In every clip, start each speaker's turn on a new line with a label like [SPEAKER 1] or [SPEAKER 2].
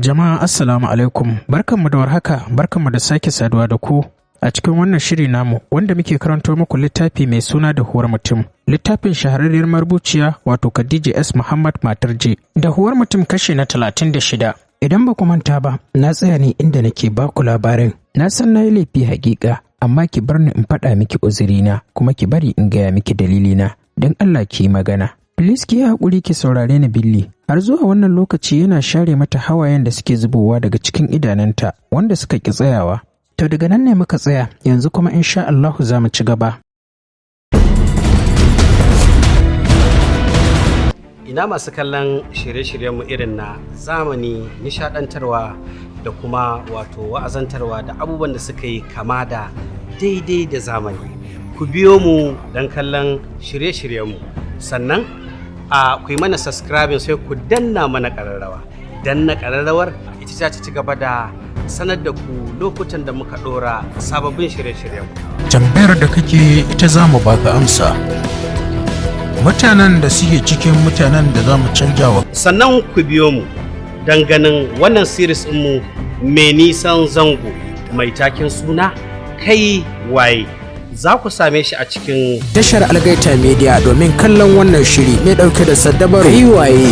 [SPEAKER 1] Jama'a assalamu alaikum, barkanmu da warhaka, barkanmu da sake saduwa da ku a cikin wannan shiri namu wanda muke karanto muku littafi mai suna Dahuwar mutum. Littafin shahararriyar marubuciya wato Khadija S. Muhammad Matarje. Dahuwar mutum kashi na 36. Idan ba ku manta ba, na tsaya ne inda nake ba ku labarin. Na san na yi laifi hakika, amma ki bar ni in faɗa miki uzurina kuma ki bari in gaya miki dalilina. Don Allah ki yi magana. Please ki yi haƙuri ki saurare ni Billy. Har zuwa wannan lokaci yana share mata hawayen da suke zubowa daga cikin idananta wanda suka ki tsayawa. To daga nan ne muka tsaya, yanzu kuma insha Allah za mu ci gaba.
[SPEAKER 2] Ina masu kallon shirye-shiryenmu irin na zamani, nishadantarwa da kuma wato wa'azantarwa da abubuwan da suka yi kama da daidai da zamani. Ku biyo mu don kallon shirye-shiryenmu. Sannan ku yi mana subscribing sai ku danna mana ƙararrawa. Danna ƙararrawar ita za ta ci gaba da sanar da ku lokutan da muka ɗora sababbin shirye-shiryen.
[SPEAKER 3] Tambayar da kake ita za mu baka amsa. Mutanen da suke cikin mutanen da za mu canja wa.
[SPEAKER 2] Sannan ku biyo mu don ganin wannan series mu mai nisan zango mai taken suna kai waye. Za ku same shi a cikin
[SPEAKER 1] tashar Algaita Media domin kallon wannan shiri mai ɗauke da saddabar kai waye.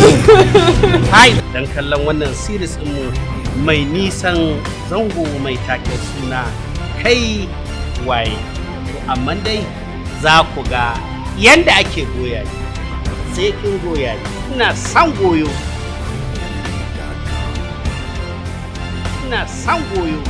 [SPEAKER 2] Hai don kallon wannan series mu mai nisan zango mai taken suna kai waye. Amma dai za ku ga yanda ake goya ne, sai kin goya ne. Ina son goyo, ina son goyo.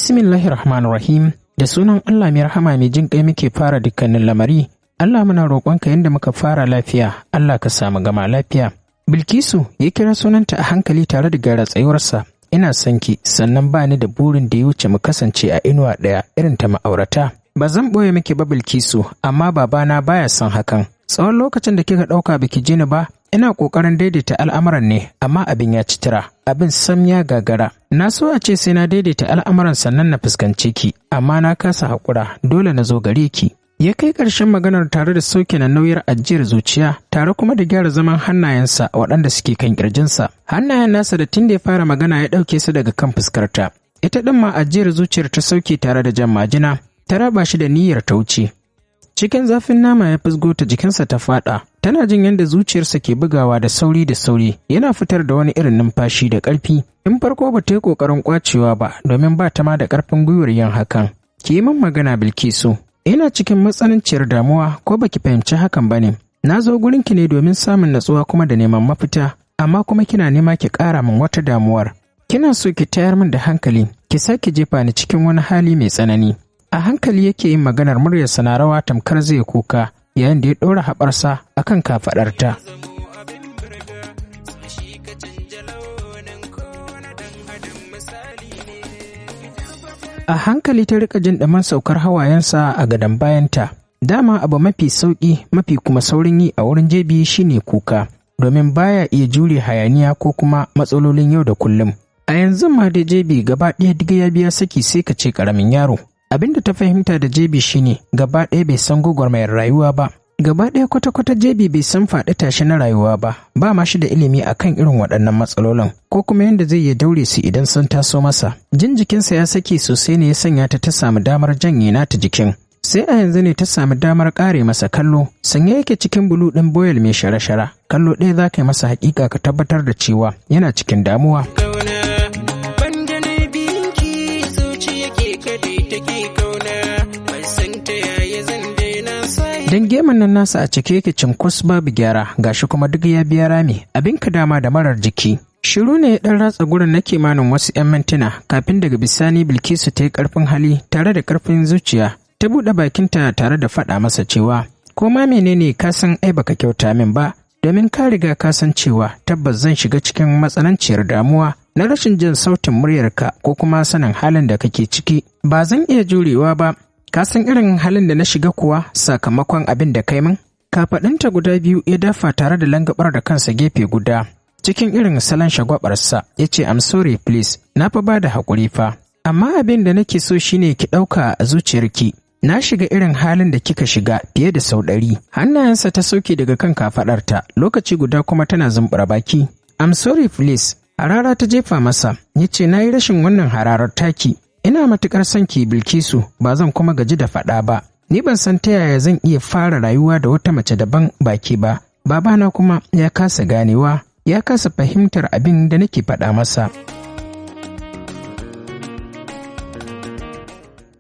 [SPEAKER 1] Bismillahirrahmanirrahim. Da sunan Allah mai rahama mai jin kai muke fara dukkanin lamari. Allah muna roƙonka yadda muka fara lafiya, Allah ka samu gama lafiya. Bilkisu ya kira sunanta a hankali tare da gyara tsayuwarsa. Ina son ki, sannan ba ni da burin da ya wuce mu kasance a inuwa ɗaya irin ta ma'aurata. Ba zan ɓoye miki ba Bilkisu, amma babana baya son hakan. Tsawon lokacin da kika ɗauka biki ji ni ba, ina ƙoƙarin daidaita al'amuran ne, amma abin ya ci tura. Abin sam ya gagara. Na so a ce sai na daidaita al'amuran sannan na fuskance ki, amma na kasa haƙura, dole na zo gare ki. Ya kai ƙarshen maganar tare da sauke na nauyar ajiyar zuciya, tare kuma da gyara zaman hannayensa waɗanda suke kan ƙirjinsa. Hannayen nasa da tun da ya fara magana ya ɗauke su daga kan fuskarta. Ita ɗin ma ajiyar zuciyar ta sauke tare da jan majina, ta raba shi da niyyar ta wuce. Cikin zafin nama ya fusgo ta jikinsa ta faɗa, tana jin yadda zuciyarsa ke bugawa da sauri, yana fitar da wani irin numfashi da ƙarfi. In farko ba ta yi ƙoƙarin ƙwacewa ba, domin ba ta ma da ƙarfin gwiwar yin hakan. Ki yi min magana Bilkisu. Ina cikin matsananciyar damuwa, ko baki fahimci hakan ba ne. Na zo gurinki ne domin samun natsuwa kuma da neman mafita, amma kuma kina nema ki ƙara min wata damuwar. Kina so ki tayar min da hankali, ki sake jefa ni cikin wani hali mai tsanani. A hankali yake yin maganar muryarsa na rawa tamkar zai kuka, yayin da ya ɗora haɓarsa akan kafaɗarta. A hankali ta rika jin ɗaman saukar hawayensa a gadon bayanta. Dama abu mafi sauƙi, mafi kuma saurin yi a wurin Jebi shine kuka, domin baya iya jure hayaniya ko kuma matsalolin yau da kullum. A yanzu ma da Jebi gaba ɗaya diga ya biya saki sai ka ce ƙaramin yaro. Abin da ta fahimta da Jebi shine gaba ɗaya bai san gwagwarmayar rayuwa ba. Gaba ɗaya kwata-kwata Jebi bai san faɗi tashi na rayuwa ba ma shi da ilimi akan irin waɗannan matsalolin, ko kuma yadda zai iya daure su idan sun taso masa. Jin jikinsa ya saki sosai ne ya sanya ta samu damar janye nata jikin. Sai a yanzu ne ta samu damar ƙare masa kallo, sanye yake cikin bulu ɗin boyel mai shara-shara. Kallo ɗaya za ka yi masa haƙiƙa ka tabbatar da cewa yana cikin damuwa. Dan gemun nan nasa a cike yake cinkus babu gyara, gashi kuma duk ya biya rami, abin ka dama da marar jiki. Shiru ne ya ɗan ratsa gurin na kimanin wasu 'yan mintuna, kafin daga bisani Bilkisu ta yi ƙarfin hali tare da ƙarfin zuciya, ta buɗe bakinta tare da faɗa masa cewa, ko ma menene ka san ai baka kyauta min ba, domin ka riga ka san cewa tabbas zan shiga cikin matsananciyar damuwa na rashin jin sautin muryarka ko kuma sanin halin da kake ciki. Ba zan iya jurewa ba. Ka san irin halin da na shiga kuwa sakamakon abin da kai min? Kafaɗinta guda biyu ya dafa tare da langabar da kansa gefe guda. cikin irin salon shagwabarsa ya ce I'm sorry please, na fa ba da haƙuri fa. Amma abin da nake so shine ki ɗauka a zuciyarki. Na shiga irin halin da kika shiga fiye da sau 100. Hannayensa ta soke daga kan kafaɗarta, lokaci guda kuma tana zumbura baki. I'm sorry please. Harara ta jefa masa, ya ce na yi rashin wannan hararar taki. Ina matuƙar son ki Bilkisu, ba zan kuma gaji da faɗa ba. Ni ban san ta yaya zan iya fara rayuwa da wata mace daban baki ba. Babana kuma ya kasa ganewa, ya kasa fahimtar abin da nake faɗa masa.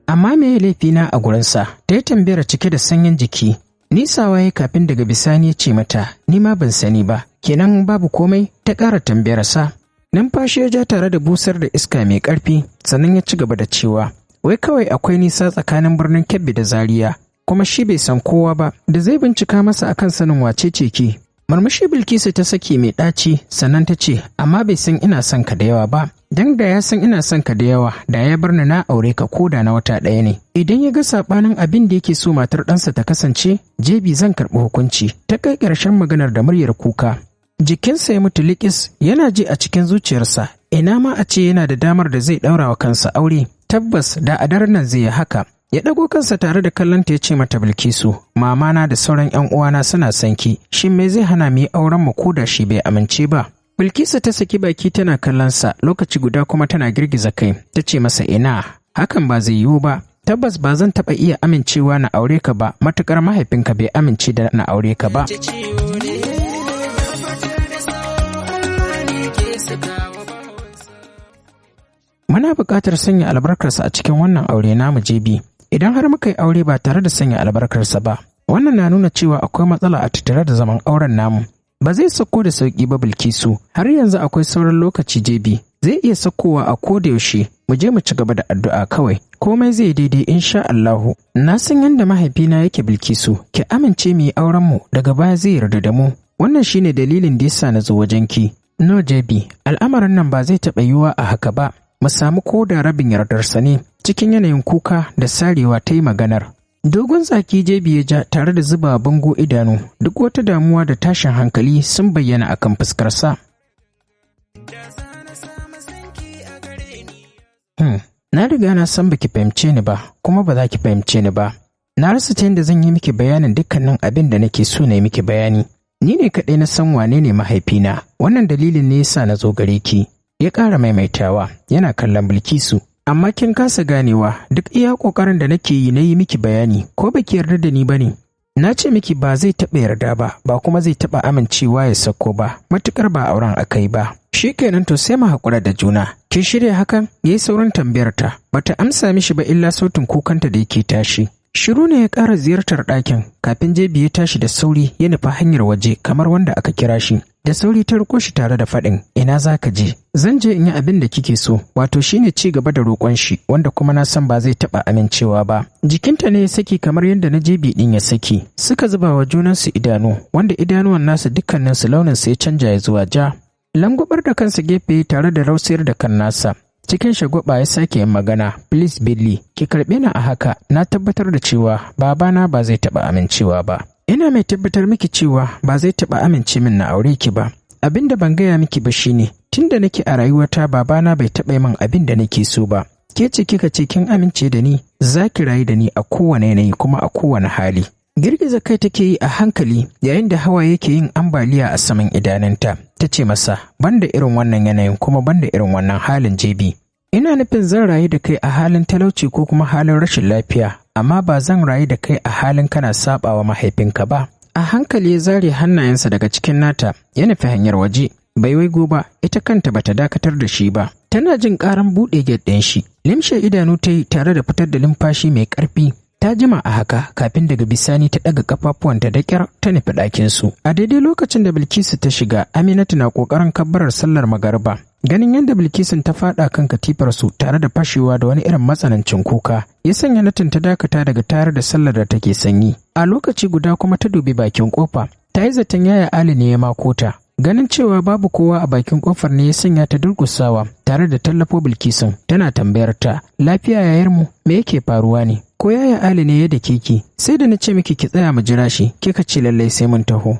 [SPEAKER 1] Amma me laifina a gurinsa? Ta yi tambayar cike da sanyin jiki. Nisawa ya kafin daga bisani ya ce mata, ni ma ban sani ba, kenan babu komai. Ta ƙara tambayarsa. Numfashi ya ja tare da busar da iska mai ƙarfi, sannan ya ci gaba da cewa, wai kawai akwai nisa tsakanin birnin Kebbi da Zaria, kuma shi bai san kowa ba da zai bincika masa akan sanin wace ce ke. Murmushi Bilkisu ta saki mai ɗaci, sannan ta ce, amma bai san ina son ka da yawa ba. Dan da ya san ina son ka da yawa, da ya bar ni na aure ka koda na wata 1 ne. Idan ya ga saɓanin abin da yake so matar ɗansa ta kasance, jebi zan karɓi hukunci. Ta kai ƙarshen maganar da muryar kuka. Jikinsa ya mutu likis, yana ji a cikin zuciyarsa, ina ma a ce yana da damar da zai ɗaura wa kansa aure. Tabbas da a daren nan zai yi haka. Ya ɗago kansa tare da kallonta ya ce mata Bilkisu, mamana da sauran 'yan uwana suna son ki, shin me zai hana mu yi auren mu ko da shi bai amince ba? Bilkisu ta saki baki tana kallonsa, lokaci guda kuma tana girgiza kai, ta ce masa ina, hakan ba zai yiwu ba. Tabbas ba zan taɓa iya amincewa na aure ka ba, matuƙar mahaifinka bai amince da na aure ka ba. Muna buƙatar sanya albarkarsa a cikin wannan aure namu jebi. Idan har muka yi aure ba tare da sanya albarkarsa ba, wannan na nuna cewa akwai matsala a tattare da zaman auren namu. Ba zai sako da sauƙi ba Bilkisu, har yanzu akwai sauran lokaci jebi. Zai iya sakowa a koda yaushe, mu je mu ci gaba da addu'a kawai. Komai zai daidai insha Allahu. Na san yadda mahaifina yake Bilkisu, ki amince mu yi auren mu daga baya zai yarda da mu. Wannan shine dalilin da yasa na zo wajenki. No jebi, al'amarin nan ba zai taɓa yiwuwa a haka ba. Mu samu ko da rabin yardarsa ne. Cikin yanayin kuka da sarewa ta yi maganar. Dogon tsaki jebi ya ja tare da zuba bango idanu, duk wata damuwa da tashin hankali sun bayyana akan fuskarsa. Na riga na san baki fahimce ni ba, kuma ba za ki fahimce ni ba. Na rasa ta yadda zan yi miki bayanin dukkanin abin da nake so na yi miki bayani. Ni ne kaɗai na san wane ne mahaifina, wannan dalilin ne yasa na zo gare ki. Ya ƙara maimaitawa, yana kallon Bilkisu. Amma kin kasa ganewa, duk iya ƙoƙarin da nake yi na yi miki bayani, ko baki yarda da ni ba ne? Na ce miki ba zai taɓa yarda ba, ba kuma zai taɓa amincewa ya sako ba, matuƙar ba auren akai ba. Shi kenan to sai mu haƙura da juna. Kin shirya hakan? Ya yi saurin tambayarta. Bata amsa mishi ba illa sautin kukanta da yake tashi. Shiru ne ya ƙara ziyartar ɗakin, kafin jebi ya tashi da sauri ya nufa hanyar waje kamar wanda aka kira shi. Da sauri ta riko shi tare da faɗin, ina za ka je? Zan je in yi abin da kike so, wato shine ci gaba da roƙon shi, wanda kuma na san ba zai taɓa amincewa ba. Jikinta ne ya saki kamar yadda na jebi ɗin ya saki. Suka zuba wa junansu idanu, wanda idanuwan nasu dukkaninsu launinsu ya canja ya zuwa ja. Langwabar da kansa gefe tare da rausayar da kan nasa. Cikin shagwaba ya sake yin magana, please Billy, ki karɓe ni a haka, na tabbatar da cewa babana ba zai taɓa amincewa ba. Ina mai tabbatar miki cewa ba zai taɓa amince min na aure ki ba. Abin da ban gaya miki ba shine, tun da nake a rayuwata babana bai taɓa min abin da nake so ba. Ke ce kika ce kin amince da ni, za ki rayu da ni a kowane yanayi kuma a kowane hali. Girgiza kai take yi a hankali yayin da hawa yake yin ambaliya a saman idanunta. Ta ce masa, banda irin wannan yanayin kuma banda irin wannan halin jebi. Ina nufin zan rayu da kai a halin talauci ko kuma halin rashin lafiya, amma ba zan rayu da kai a halin kana sabawa mahaifinka ba. A hankali ya zare hannayensa daga cikin nata, ya nufi hanyar waje. Bai waigo ba, ita kanta bata dakatar da shi ba. Tana jin ƙaran buɗe gate ɗin shi. Limshe idanu ta yi tare da fitar da lumfashi mai ƙarfi. Ta jima a haka kafin daga bisani ta ɗaga ƙafafuwanta da ƙyar ta nufi ɗakinsu. A daidai lokacin da Bilkisu ta shiga, Aminatu na ƙoƙarin kabbarar sallar magariba. Ganin yadda Bilkisun ta faɗa kan katifarsu tare da fashewa da wani irin matsanancin kuka, ya sanya Natin ta dakata daga tare da sallar da take sanyi. A lokaci guda kuma ta dubi bakin ƙofa. Ta yi zaton yaya Ali ne ya mako ta. Ganin cewa babu kowa a bakin ƙofar ne ya sanya ta durƙusawa tare da tallafo Bilkisun. Tana tambayar ta, lafiya yayarmu, me yake faruwa ne? Ko yaya Ali ne ya da keki? Sai da na ce miki ki tsaya mu jira shi, kika ce lallai sai mun taho.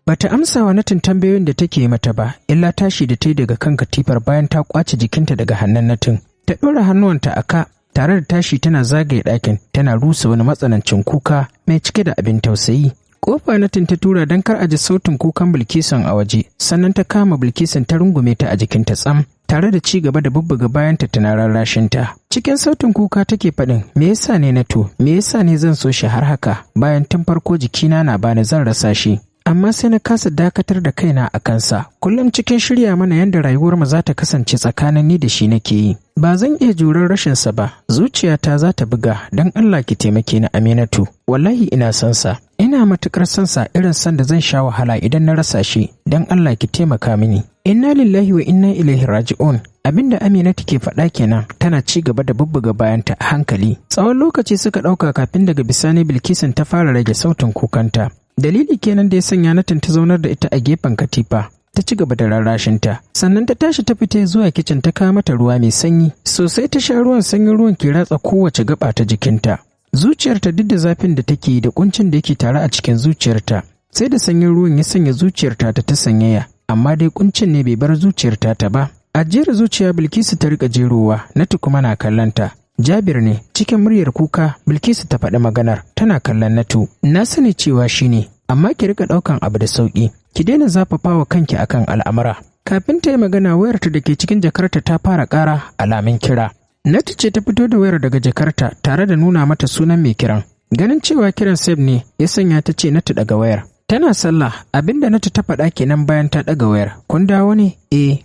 [SPEAKER 1] Bata amsa wa Natin tambayoyin da take mata ba, illa tashi da ta yi daga kan katifar bayan ta kwace jikinta daga hannun Natin. Ta ɗora hannuwanta a ka, tare da tashi tana zagaye ɗakin, tana rusa wani matsanancin kuka mai cike da abin tausayi. Kofa Natin ta tura don kar a ji sautin kukan Bilkisun a waje, sannan ta kama Bilkisun ta rungume ta a jikinta tsam, tare da ci gaba da bubbuga bayanta tana rarrashinta. Cikin sautin kuka take faɗin, me yasa ne Nato, me yasa ne zan so shi har haka, bayan tun farko jikina na bani zan rasa shi. Amma sai na kasa dakatar da kaina a kansa. Kullum cikin shirya mana yadda rayuwarmu za ta kasance tsakanin ni da shi nake yi. Ba zan iya jurar rashinsa ba, zuciyata za ta buga, don Allah ki taimake ni Aminatu. Wallahi ina son sa. Ina matuƙar son sa irin son da zan sha wahala idan na rasa shi, don Allah ki taimaka mini. Inna lillahi wa inna ilaihi raji'un. Abinda Aminatu ke faɗa kenan, tana ci gaba da bubbuga bayanta a hankali. Tsawon lokaci suka ɗauka kafin daga bisani Bilkisun ta fara rage sautin kukanta. Dalili kenan da ya sanya Natin ta zaunar da ita a gefen katifa, ta ci gaba da rarrashinta. Sannan ta tashi ta fita zuwa kicin ta kawo mata ruwa mai sanyi. Sosai ta sha ruwan sanyin ruwan ke ratsa kowace gaba ta jikinta. Zuciyarta duk da zafin da take yi da kuncin da yake tare a cikin zuciyarta. Sai da sanyin ruwan ya sanya zuciyarta ta sanyaya, amma dai kuncin ne bai bar zuciyarta ta ba. A jera zuciya Bilkisu ta rika jerowa, Natu kuma na kallanta. Jabir ne, cikin muryar kuka, Bilkisu ta faɗi maganar, tana kallon Natu. Na sani cewa shi ne, amma ki rika ɗaukan abu da sauƙi, ki daina zafafawa kanki akan al'amura. Kafin ta yi magana wayarta da ke cikin jakarta ta fara ƙara alamin kira. Natu ce ta fito da wayar daga jakarta tare da nuna mata sunan mai kiran. Ganin cewa kiran Seb ne, ya sanya ta ce Natu daga wayar. Tana sallah, abinda Natu ta faɗa kenan bayan ta ɗaga wayar. Kun dawo ne?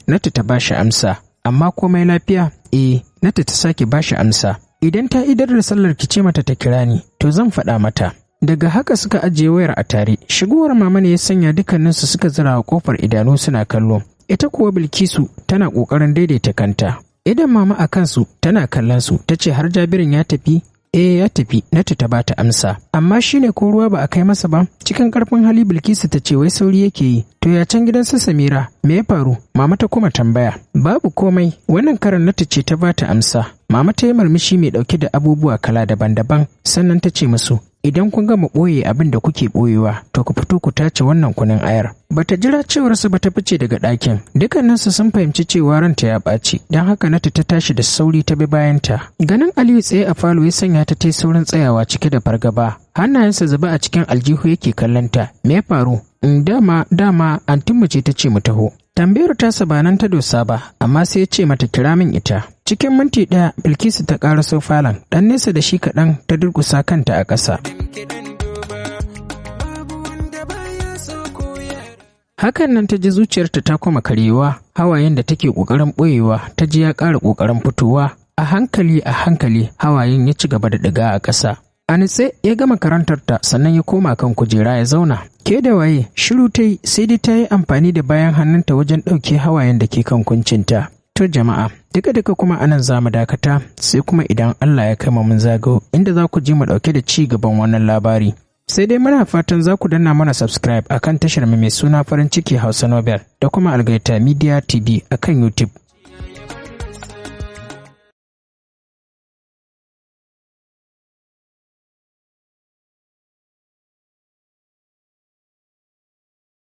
[SPEAKER 1] Natu ta bashi amsa. Amma komai lafiya? Natu ta sake bashi amsa. Idan ta idar da sallar ki ce mata ta kira ni, to zan faɗa mata. Daga haka suka ajiye wayar a tare. Shigowar mama ne ya sanya dukkaninsu suka zira wa kofar idanu suna kallo. Ita kuwa Bilkisu tana ƙoƙarin daidaita kanta. Idan mama a kansu tana kallon su, ta ce har Jabirin ya tafi? Ya tafi, Natu ta bata amsa. Amma shine ko ruwa ba a kai masa ba? Cikin ƙarfin hali Bilkisu ta ce wai sauri yake yi. To ya can gidan su Samira, me ya faru? Mama ta kuma tambaya. Babu komai, wannan karan Natu ce ta bata amsa. Mama ta yi murmushi mai ɗauke da abubuwa kala daban-daban, sannan ta ce musu, idan kun gama ɓoye abin da kuke ɓoyewa, to ku fito ku tace wannan kunun ayar. Bata jira cewarsu ba ta fice daga ɗakin. Dukkaninsu sun fahimci cewa ranta ya ɓaci, don haka Natu ta tashi da sauri ta bi bayanta. Ganin Aliyu tsaye a falo ya sanya ta yi saurin tsayawa cike da fargaba. Hannayensa zuba a cikin aljihu yake kallonta. Me ya faru? Dama antinmu ce ta ce mu taho. Tambayar tasa ba nan ta dosa ba, amma sai ya ce mata kira min ita. Cikin minti ɗaya Bilkisu ta ƙaraso falon, ɗan nesa da shi kaɗan ta durƙusa kanta a ƙasa. Hakan nan ta ji zuciyarta ta kuma karyewa, hawayen da take ƙoƙarin ɓoyewa ta ji ya ƙara ƙoƙarin fitowa. A hankali hawayen ya ci gaba da ɗiga a ƙasa. A nitse ya gama karantarta sannan ya koma kan kujera ya zauna. Ke da waye, shiru ta yi sai dai ta yi amfani da bayan hannunta wajen ɗauke hawayen da ke kan kuncinta. To jama'a, duka kuma anan za mu dakata, sai kuma idan Allah ya kama mun zagayo inda za ku ji mu ɗauke da ci gaban wannan labari. Sai dai muna fatan za ku danna mana subscribe akan tashar mai suna farin ciki Hausa Novel da kuma Algaita Media TV akan YouTube.